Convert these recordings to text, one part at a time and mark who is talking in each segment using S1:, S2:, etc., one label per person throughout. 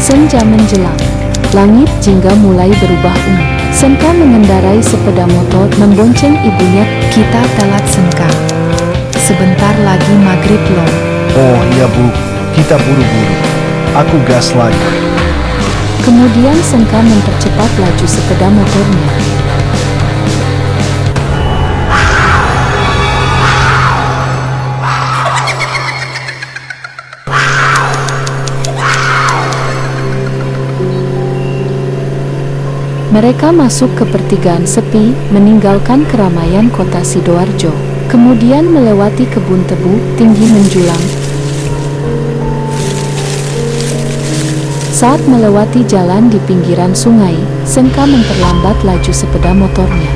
S1: Senja menjelang. Langit jingga mulai berubah ungu. Senka mengendarai sepeda motor membonceng ibunya.
S2: Kita telat Senka. Sebentar lagi maghrib loh.
S3: Oh iya Bu, kita buru-buru. Aku gas lagi.
S1: Kemudian Senka mempercepat laju sepeda motornya. Mereka masuk ke pertigaan sepi, meninggalkan keramaian kota Sidoarjo. Kemudian melewati kebun tebu tinggi menjulang. Saat melewati jalan di pinggiran sungai, Senka memperlambat laju sepeda motornya.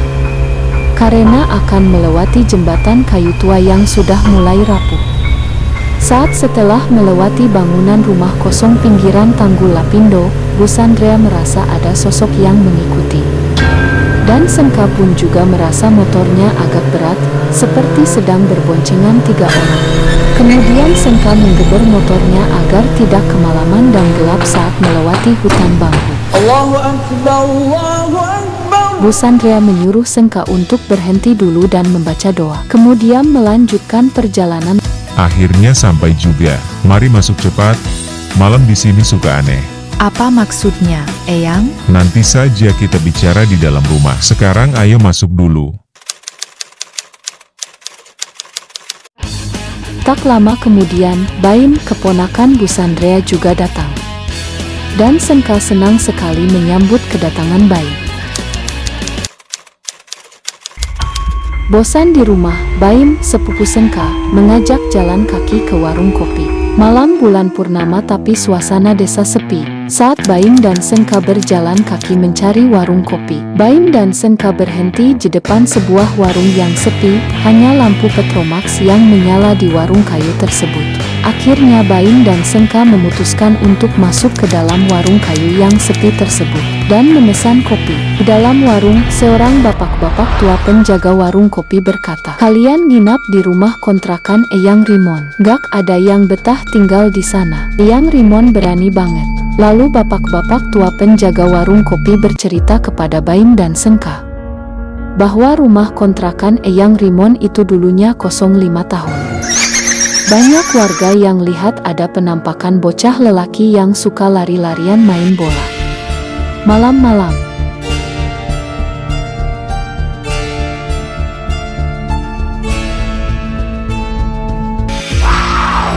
S1: Karena akan melewati jembatan kayu tua yang sudah mulai rapuh. Saat setelah melewati bangunan rumah kosong pinggiran Tanggul Lapindo, Bu Sandrea merasa ada sosok yang mengikuti. Dan Senka pun juga merasa motornya agak berat, seperti sedang berboncengan 3 orang. Kemudian Senka menggeber motornya agar tidak kemalaman dan gelap saat melewati hutan bambu.
S4: Allahu Akbar, Allahu Akbar.
S1: Bu Sandrea menyuruh Senka untuk berhenti dulu dan membaca doa. Kemudian melanjutkan perjalanan.
S5: Akhirnya sampai juga. Mari masuk cepat. Malam di sini suka aneh.
S2: Apa maksudnya, Eyang?
S5: Nanti saja kita bicara di dalam rumah. Sekarang ayo masuk dulu.
S1: Tak lama kemudian, Baim, keponakan Bu Sandrea juga datang. Dan Senka senang sekali menyambut kedatangan Baim. Bosan di rumah, Baim, sepupu Senka, mengajak jalan kaki ke warung kopi. Malam bulan purnama tapi suasana desa sepi. Saat Baim dan Senka berjalan kaki mencari warung kopi, Baim dan Senka berhenti di depan sebuah warung yang sepi, hanya lampu Petromax yang menyala di warung kayu tersebut. Akhirnya Baim dan Senka memutuskan untuk masuk ke dalam warung kayu yang sepi tersebut, dan memesan kopi. Di dalam warung, seorang bapak-bapak tua penjaga warung kopi berkata, "Kalian nginap di rumah kontrakan Eyang Rimon. Gak ada yang betah tinggal di sana." Eyang Rimon berani banget. Lalu bapak-bapak tua penjaga warung kopi bercerita kepada Baim dan Senka bahwa rumah kontrakan Eyang Rimon itu dulunya kosong 5 tahun. Banyak warga yang lihat ada penampakan bocah lelaki yang suka lari-larian main bola malam-malam.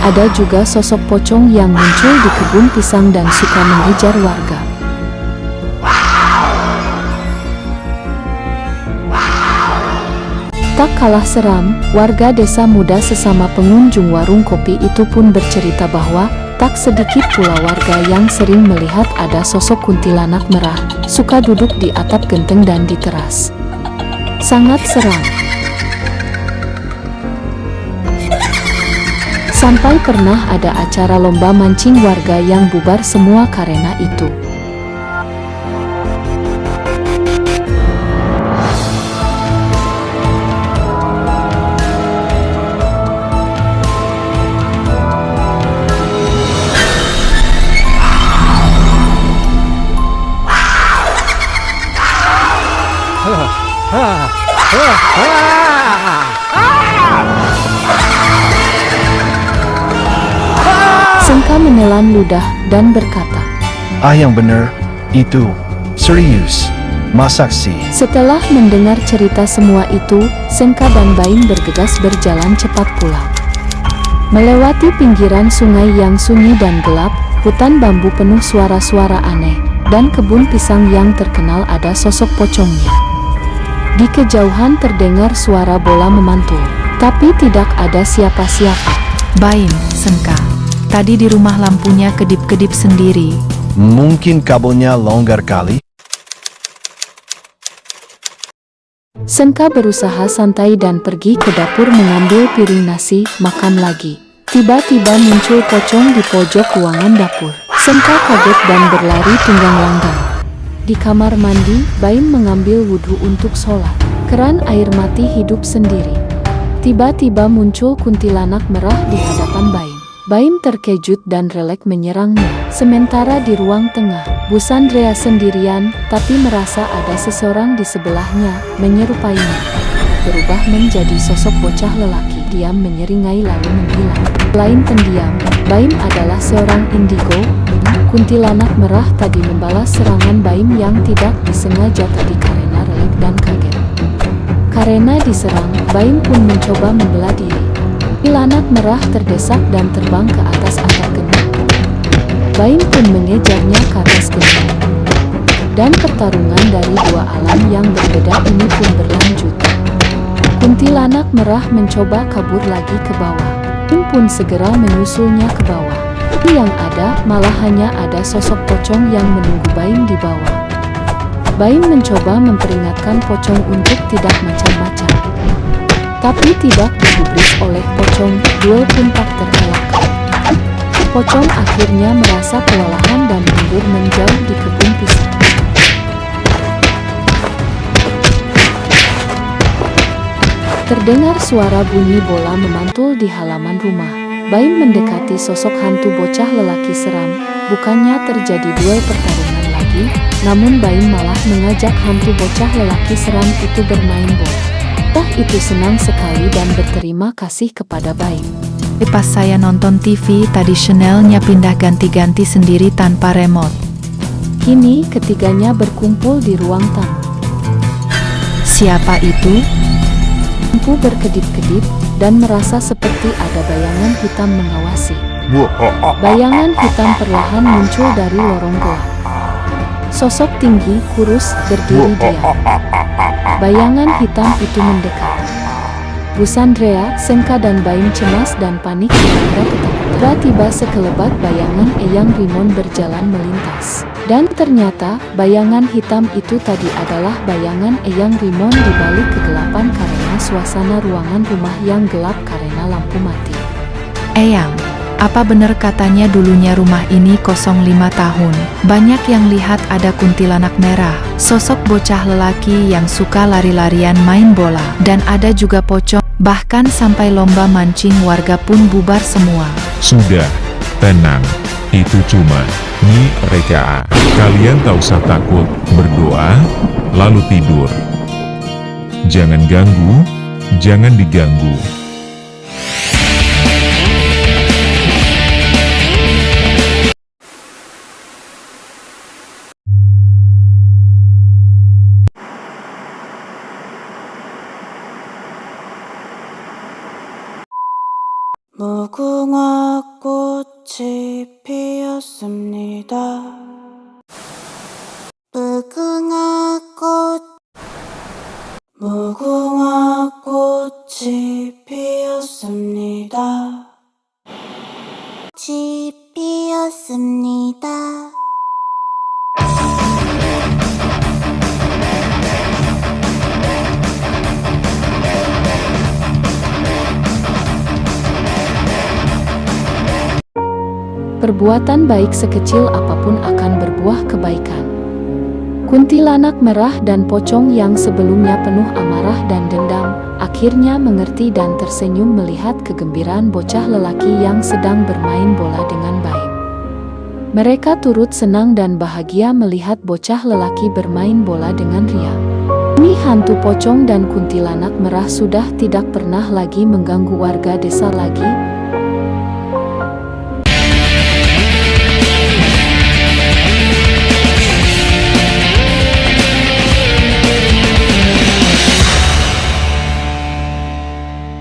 S1: Ada juga sosok pocong yang muncul di kebun pisang dan suka mengejar warga. Tak kalah seram, warga desa muda sesama pengunjung warung kopi itu pun bercerita bahwa tak sedikit pula warga yang sering melihat ada sosok kuntilanak merah, suka duduk di atap genteng dan di teras. Sangat seram. Sampai pernah ada acara lomba mancing warga yang bubar semua karena itu. Senka menelan ludah dan berkata,
S3: Yang bener, itu serius. Masak sih.
S1: Setelah mendengar cerita semua itu, Senka dan Baim bergegas berjalan cepat pulang. Melewati pinggiran sungai yang sunyi dan gelap, hutan bambu penuh suara-suara aneh, dan kebun pisang yang terkenal ada sosok pocongnya. Di kejauhan terdengar suara bola memantul, tapi tidak ada siapa-siapa.
S2: Baim, Senka. Tadi di rumah lampunya kedip-kedip sendiri.
S3: Mungkin kabelnya longgar kali.
S1: Senka berusaha santai dan pergi ke dapur mengambil piring nasi, makan lagi. Tiba-tiba muncul pocong di pojok ruangan dapur. Senka kaget dan berlari tunggang langgang. Di kamar mandi, Baim mengambil wudhu untuk sholat. Keran air mati hidup sendiri. Tiba-tiba muncul kuntilanak merah di hadapan Baim. Baim terkejut dan relek menyerangnya. Sementara di ruang tengah, Bu Sandrea sendirian, tapi merasa ada seseorang di sebelahnya, menyerupainya. Berubah menjadi sosok bocah lelaki, diam menyeringai lalu menghilang. Selain pendiam, Baim adalah seorang indigo. Kuntilanak merah tadi membalas serangan Baim yang tidak disengaja tadi karena relek dan kaget. Karena diserang, Baim pun mencoba membela diri. Kuntilanak merah terdesak dan terbang ke atas atap genteng. Baim pun mengejarnya ke atas genteng. Dan pertarungan dari dua alam yang berbeda ini pun berlanjut. Kuntilanak merah mencoba kabur lagi ke bawah. Baim pun segera menyusulnya ke bawah. Yang ada malah hanya ada sosok pocong yang menunggu Baim di bawah. Baim mencoba memperingatkan pocong untuk tidak macam-macam. Tapi tidak digubris oleh pocong, duel pun tak terelakkan. Pocong akhirnya merasa kewalahan dan mundur menjauh di kebun pisang. Terdengar suara bunyi bola memantul di halaman rumah. Baim mendekati sosok hantu bocah lelaki seram. Bukannya terjadi duel pertarungan lagi, namun Baim malah mengajak hantu bocah lelaki seram itu bermain bola. Itu senang sekali dan berterima kasih kepada Baim.
S2: Pas saya nonton TV tadi channelnya pindah ganti-ganti sendiri tanpa remote.
S1: Kini ketiganya berkumpul di ruang tamu.
S2: Siapa itu?
S1: Lampu berkedip-kedip dan merasa seperti ada bayangan hitam mengawasi. Bayangan hitam perlahan muncul dari lorong gelap. Sosok tinggi, kurus, berdiri diam. Bayangan hitam itu mendekat. Bu Sandrea, Senka dan Baim cemas dan panik melanda ketakutan. Tiba-tiba sekelebat bayangan Eyang Rimon berjalan melintas. Dan ternyata, bayangan hitam itu tadi adalah bayangan Eyang Rimon di balik kegelapan karena suasana ruangan rumah yang gelap karena lampu mati.
S2: Eyang, apa benar katanya dulunya rumah ini 05 tahun? Banyak yang lihat ada kuntilanak merah, sosok bocah lelaki yang suka lari-larian main bola, dan ada juga pocong, bahkan sampai lomba mancing warga pun bubar semua.
S5: Sudah, tenang. Itu cuma mereka. Kalian tak usah takut, berdoa, lalu tidur. Jangan ganggu, jangan diganggu.
S4: 무궁화 꽃이 피었습니다. 무궁화 꽃이 피었습니다.
S1: Perbuatan baik sekecil apapun akan berbuah kebaikan. Kuntilanak merah dan pocong yang sebelumnya penuh amarah dan dendam, akhirnya mengerti dan tersenyum melihat kegembiraan bocah lelaki yang sedang bermain bola dengan Baim. Mereka turut senang dan bahagia melihat bocah lelaki bermain bola dengan riang. Kini hantu pocong dan kuntilanak merah sudah tidak pernah lagi mengganggu warga desa lagi.